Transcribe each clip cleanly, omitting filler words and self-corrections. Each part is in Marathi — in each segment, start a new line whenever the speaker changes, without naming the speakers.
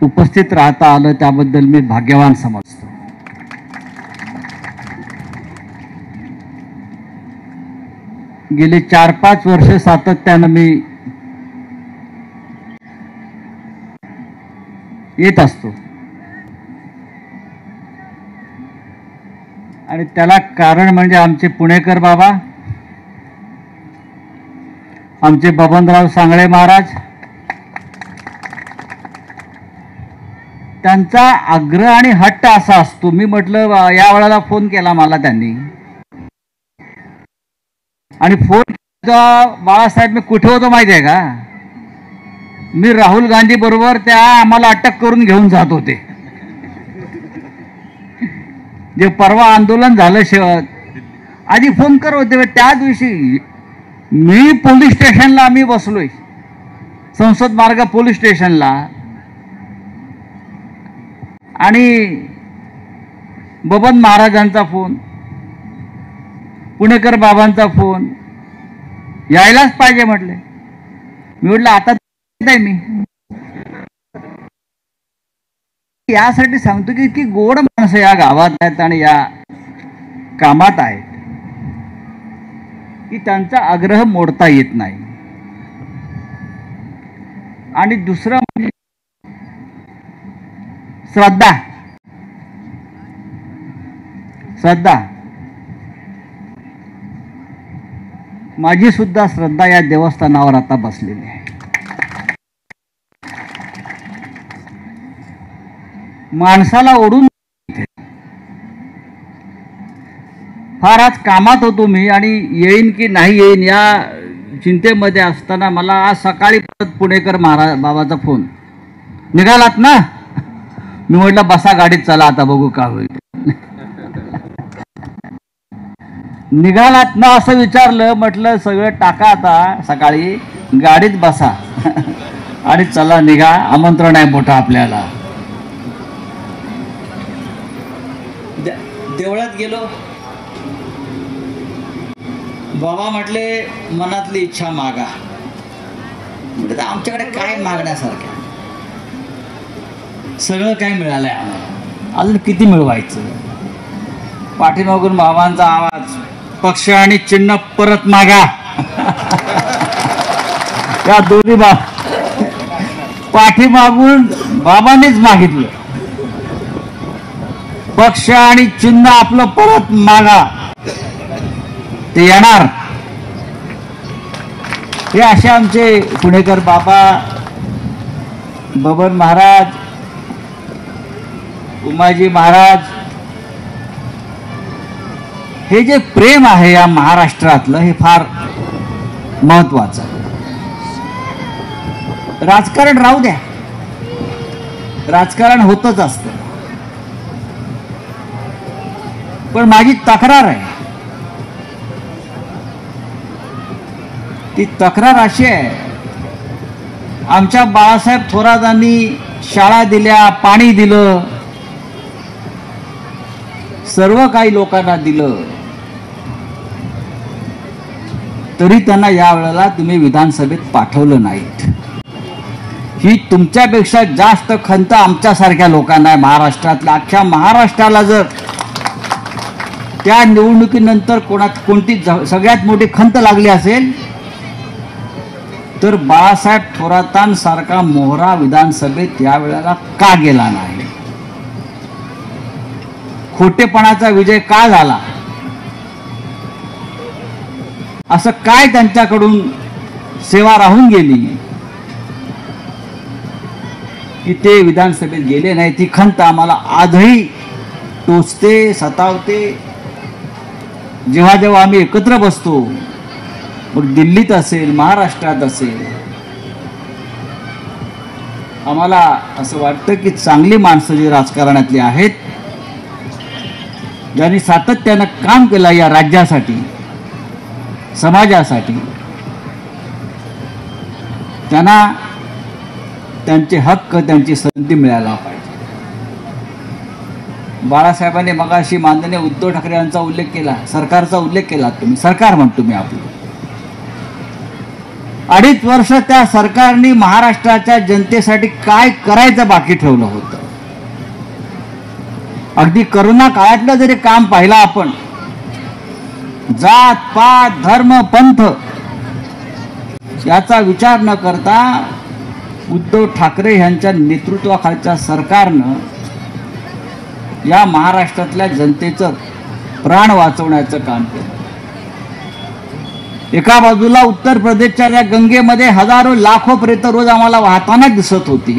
उपस्थित राहता आलं त्याबद्दल मी भाग्यवान समजतो. गेली 4-5 वर्ष सातत्यानं मी येत असतो आणि त्याला कारण म्हणजे आमचे पुणेकर बाबा, आमचे बबनराव सांगळे महाराज, त्यांचा आग्रह आणि हट्ट असा असतो. मी म्हटलं या वेळेला फोन केला मला त्यांनी आणि फोन बाळासाहेब मी कुठे होतो माहिती आहे का? मी राहुल गांधी बरोबर त्या आम्हाला अटक करून घेऊन जात होते. जे परवा आंदोलन झालं आधी फोन कर होते. त्या दिवशी मी पोलीस स्टेशनला आम्ही बसलोय, संसद मार्ग पोलीस स्टेशनला, आणि बबन महाराजांचा फोन, पुणेकर बाबांचा फोन, यायलाच पाहिजे म्हटले. मी म्हटलं आता नाही. मी यासाठी सांगतो की इतकी गोड माणसं या गावात आहेत आणि या कामात आहेत की त्यांचा आग्रह मोडता येत नाही. आणि दुसरं म्हणजे श्रद्धा. माझी सुद्धा श्रद्धा या देवस्थानावर आता बसलेली आहे. माणसाला ओढून फार आज कामात होतो मी आणि येईन की नाही येईन या चिंतेमध्ये असताना मला आज सकाळी परत पुणेकर महाराज बाबाचा फोन, निघालात ना? मी म्हटलं बसा गाडीत, चला आता बघू का होईल. निघालात ना असं विचारलं. म्हटलं सगळं टाका आता, सकाळी गाडीत बसा आणि चला निघा, आमंत्रण आहे मोठं आपल्याला. देवळात गेलो. बाबा म्हटले मनातली इच्छा मागा. म्हणजे आमच्याकडे काय मागण्यासारखं, सगळं काय मिळालंय आम्हाला, अजून किती मिळवायचं. पाठीमागून बाबांचा आवाज, पक्ष आणि चिन्ह परत मागा. या दोन्ही पाठीमागून बाबांनीच मागितलं, पक्ष आणि चिन्ह आपलं परत मागा, ते येणार. हे असे आमचे पुणेकर बाबा, बबन महाराज, उमाजी महाराज, हे जे प्रेम आहे या महाराष्ट्रातलं हे फार महत्वाचं. राजकारण राहू द्या, राजकारण होतच असतं, पण माझी तक्रार आहे, ती तक्रार अशी आहे, आमच्या बाळासाहेब थोरातांनी शाळा दिल्या, पाणी दिलं, सर्व काही लोकांना दिलं, तरी त्यांना या वेळेला तुम्ही विधानसभेत पाठवलं नाहीत. ही तुमच्यापेक्षा जास्त खंत आमच्यासारख्या लोकांना आहे महाराष्ट्रातल्या. अख्ख्या महाराष्ट्राला जर त्या निवडणुकीनंतर कोणती सगळ्यात मोठी खंत लागली असेल तर बाळासाहेब थोरातांसारखा मोहरा विधानसभेत या वेळेला का गेला नाही, खोटेपणाचा विजय का झाला, असं काय त्यांच्याकडून सेवा राहून गेली की ते विधानसभेत गेले नाही. ती खंत आम्हाला आजही टोचते, सतावते. जेव्हा जेव्हा आम्ही एकत्र बसतो, मग दिल्लीत असेल, महाराष्ट्रात असेल, आम्हाला असं वाटतं की चांगली माणसं जी राजकारणातली आहेत, ज्यांनी सातत्यानं काम केलं या राज्यासाठी, समाजासाठी, त्यांना त्यांचे हक्क, त्यांची संधी मिळायला पाहिजे. बाळासाहेबांनी मगाशी माननीय उद्धव ठाकरे यांचा उल्लेख केला, सरकारचा उल्लेख केला. तुम्ही सरकार म्हणतो मी आपलं, 2.5 वर्ष त्या सरकारने महाराष्ट्राच्या जनतेसाठी काय करायचं बाकी ठेवलं होतं. अगदी करोना काळातलं जरी काम पाहिलं आपण, जात पात धर्म पंथ याचा विचार न करता उद्धव ठाकरे यांच्या नेतृत्वाखालच्या सरकारनं या महाराष्ट्रातल्या जनतेचं प्राण वाचवण्याचं काम केलं. एका बाजूला उत्तर प्रदेशच्या या गंगेमध्ये हजारो लाखो प्रेत रोज आम्हाला वाहताना दिसत होती.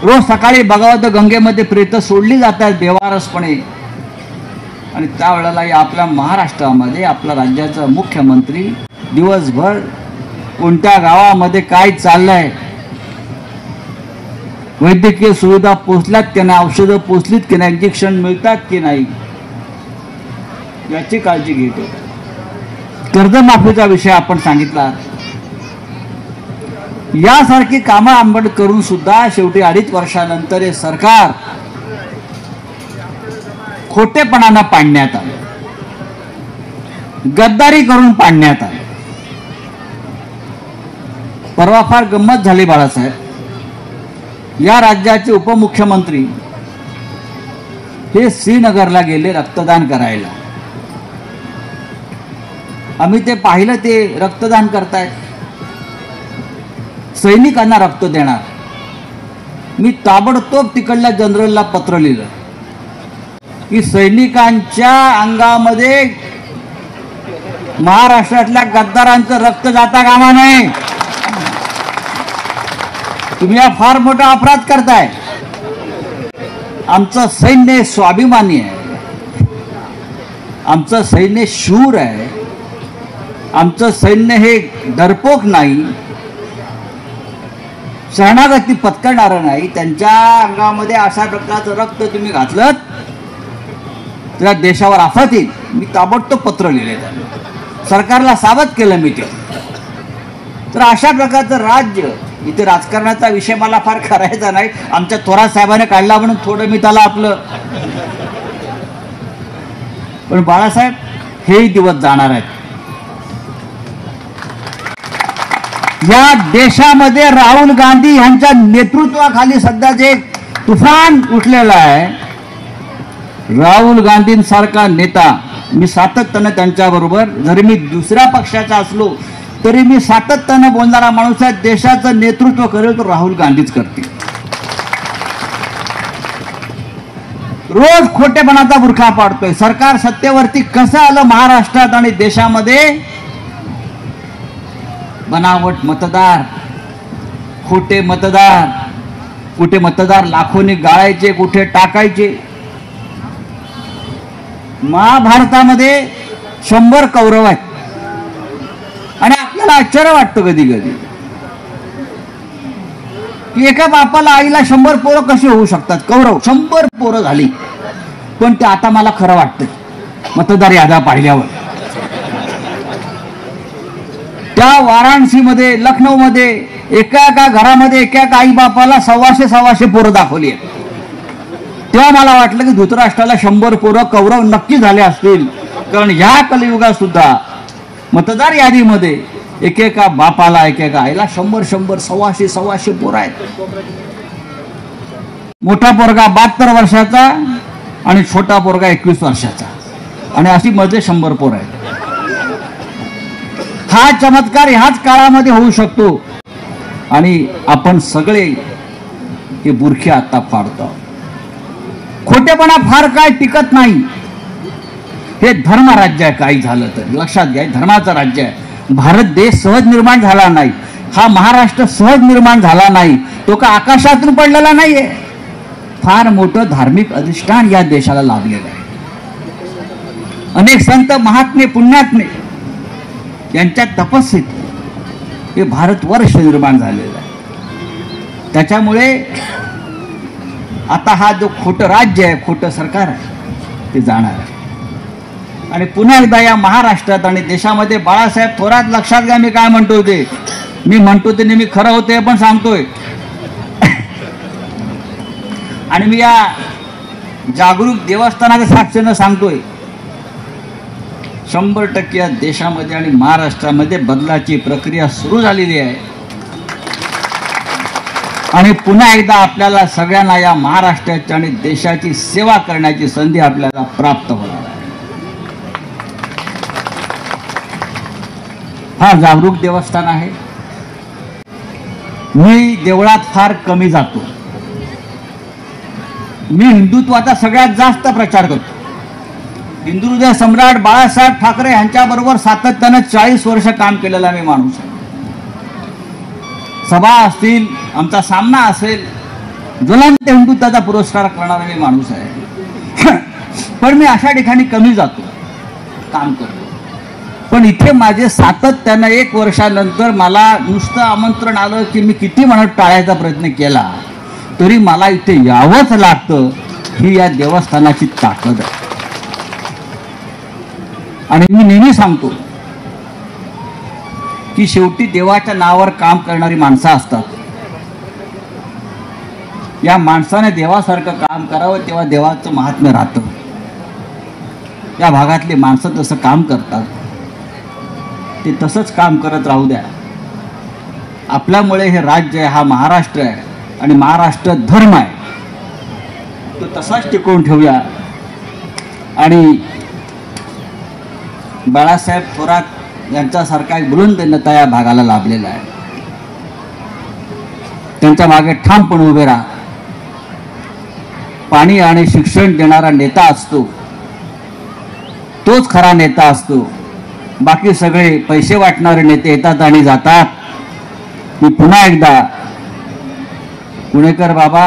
रोज सकाळी बघावं तर गंगेमध्ये प्रेत सोडली जातात बेवारसपणे. आणि त्यावेळेला आपल्या महाराष्ट्रामध्ये आपला राज्याचा मुख्यमंत्री दिवसभर कोणत्या गावामध्ये काय चाललंय, वैद्यकीय सुविधा पोचल्यात की नाही, औषधं पोचलीत की नाही, इंजेक्शन मिळतात की नाही याची काळजी घेत होता. कर्जमाफीचा विषय आपण सांगितला. यासारखी कामं आंबट करून सुद्धा शेवटी 2.5 वर्षानंतर हे सरकार खोटेपणानं पाडण्यात आलं, गद्दारी करून पाडण्यात आलं. परवा फार गंमत झाली बाळासाहेब. या राज्याचे उपमुख्यमंत्री हे श्रीनगरला गेले रक्तदान करायला. आम्ही ते पाहिलं, ते रक्तदान करतायत, सैनिकांना रक्त देणार. मी ताबडतोब तिकडल्या जनरलला पत्र लिहिलं की सैनिकांच्या अंगामध्ये महाराष्ट्रातल्या गद्दारांचं रक्त जाता कामा नये. तुम्ही हा फार मोठा अपराध करताय. आमचं सैन्य स्वाभिमानी आहे, आमचं सैन्य शूर आहे, आमचं सैन्य हे डरपोक नाही, शरणागती पत्करणारं नाही. त्यांच्या अंगामध्ये अशा प्रकारचं रक्त तुम्ही घातलं तर देशावर आफत येईल. मी ताबडतोब पत्र लिहिले, सरकारला सावध केलं मी ते. तर अशा प्रकारचं राज्य, इथे राजकारणाचा विषय मला फार करायचा नाही, आमच्या थोरात साहेबांनी काढला म्हणून थोडं मी त्याला आपलं. पण बाळासाहेब, हेही दिवस जाणार आहेत. या देशामध्ये राहुल गांधी यांच्या नेतृत्वाखाली सध्या जे तुफान उठलेलं आहे, राहुल गांधींसारखा नेता, मी सातत्यानं त्यांच्याबरोबर, जरी मी दुसऱ्या पक्षाचा असलो तरी मी सातत्यानं बोलणारा माणूस आहे. देशाचं नेतृत्व करेल तर राहुल गांधीच करतील. रोज खोटेपणाचा बुरखा पाडतोय. सरकार सत्तेवरती कसं आलं महाराष्ट्रात आणि देशामध्ये? बनावट मतदार, खोटे मतदार, कुठे मतदार लाखोनी गाळायचे, कुठे टाकायचे. महाभारतामध्ये 100 कौरव आहेत आणि आपल्याला आश्चर्य वाटतं कधी कधी की एका बापाला आईला 100 पोरं कशी होऊ शकतात. कौरव 100 पोरं झाली. पण ते आता मला खरं वाटतं मतदार याद्या पाहिल्यावर. त्या वाराणसीमध्ये, लखनौमध्ये एका एका घरामध्ये एका एका आई बापाला 100 पोरं दाखवली आहेत. तेव्हा मला वाटलं की धृतराष्ट्राला 100 पोरं कौरव नक्की झाले असतील. कारण ह्या कलियुगात सुद्धा मतदार यादीमध्ये एकेका बापाला एकेका आईला 100 पोरं आहेत. मोठा पोरगा 72 वर्षाचा आणि छोटा पोरगा 21 वर्षाचा आणि अशी मध्ये 100 पोरं आहेत. हा चमत्कार ह्याच काळामध्ये होऊ शकतो आणि आपण सगळे हे बुरखे आता पाडतो. खोटेपणा फार काय टिकत नाही. हे धर्मराज्य आहे. काही झालं तर लक्षात घ्या, धर्माचं राज्य आहे. भारत देश सहज निर्माण झाला नाही, हा महाराष्ट्र सहज निर्माण झाला नाही, तो का आकाशातून पडलेला नाहीये. फार मोठं धार्मिक अधिष्ठान या देशाला लाभलेलं आहे. अनेक संत महात्मे पुण्यात्मे यांच्या तपस्येत हे भारतवर्ष निर्माण झालेलं आहे. त्याच्यामुळे आता हा जो खोटं राज्य आहे, खोटं सरकार आहे, ते जाणार आहे. आणि पुन्हा एकदा या महाराष्ट्रात आणि देशामध्ये बाळासाहेब थोरात, लक्षात घ्या मी काय म्हणतोय ते. मी म्हणतो ते नेहमी खरं होते पण सांगतोय. आणि मी या जागरूक देवस्थानाच्या साक्षीनं सांगतोय 100% या देशामध्ये आणि महाराष्ट्रामध्ये बदलाची प्रक्रिया सुरू झालेली आहे आणि पुन्हा एकदा आपल्याला सगळ्यांना या महाराष्ट्राची आणि देशाची सेवा करण्याची संधी आपल्याला प्राप्त होणार आहे. हा जागरूक देवस्थान आहे. मी देवळात फार कमी जातो. मी हिंदुत्वाचा सगळ्यात जास्त प्रचार करतो. हिंदू हृदय सम्राट बाळासाहेब ठाकरे यांच्याबरोबर सातत्यानं 40 वर्ष काम केलेला मी माणूस आहे. सभा असतील, आमचा सामना असेल, ज्वलंत हिंदुत्वाचा पुरस्कार करणारा मी माणूस आहे. पण मी अशा ठिकाणी कमी जातो, काम करतो. पण इथे माझे सातत्यानं 1 वर्षानंतर मला नुसतं आमंत्रण आलं की मी किती म्हणत टाळायचा प्रयत्न केला तरी मला इथे यावंच लागतं. ही या देवस्थानाची ताकद आहे. आणि मी नेहमी सांगतो की शेवटी देवाच्या नावावर काम करणारी माणसं असतात. या माणसाने देवासारखं काम करावं तेव्हा देवाचं महात्म्य राहतं. या भागातली माणसं तसं काम करतात, ते तसंच काम करत राहू द्या. आपल्यामुळे हे राज्य आहे, हा महाराष्ट्र आहे आणि महाराष्ट्र धर्म आहे, तो तसाच टिकवून ठेवूया. आणि बाळासाहेब थोरात यांच्यासारखा एक बुलंद नेता या भागाला लाभलेला आहे. त्यांच्या मागे ठामपणे उभे राहा. पाणी आणि शिक्षण देणारा नेता असतो तोच खरा नेता असतो. बाकी सगळे पैसे वाटणारे नेते येतात आणि जातात. मी पुन्हा एकदा पुणेकर बाबा,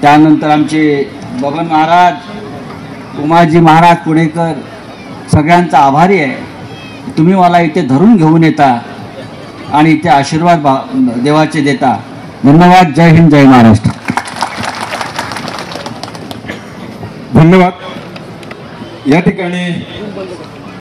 त्यानंतर आमचे बबन महाराज, उमाजी महाराज पुणेकर, सगळ्यांचा आभारी आहे. तुम्ही मला इथे धरून घेऊन येता आणि इथे आशीर्वाद देवाचे देता. धन्यवाद. जय हिंद, जय महाराष्ट्र.
धन्यवाद. या ठिकाणी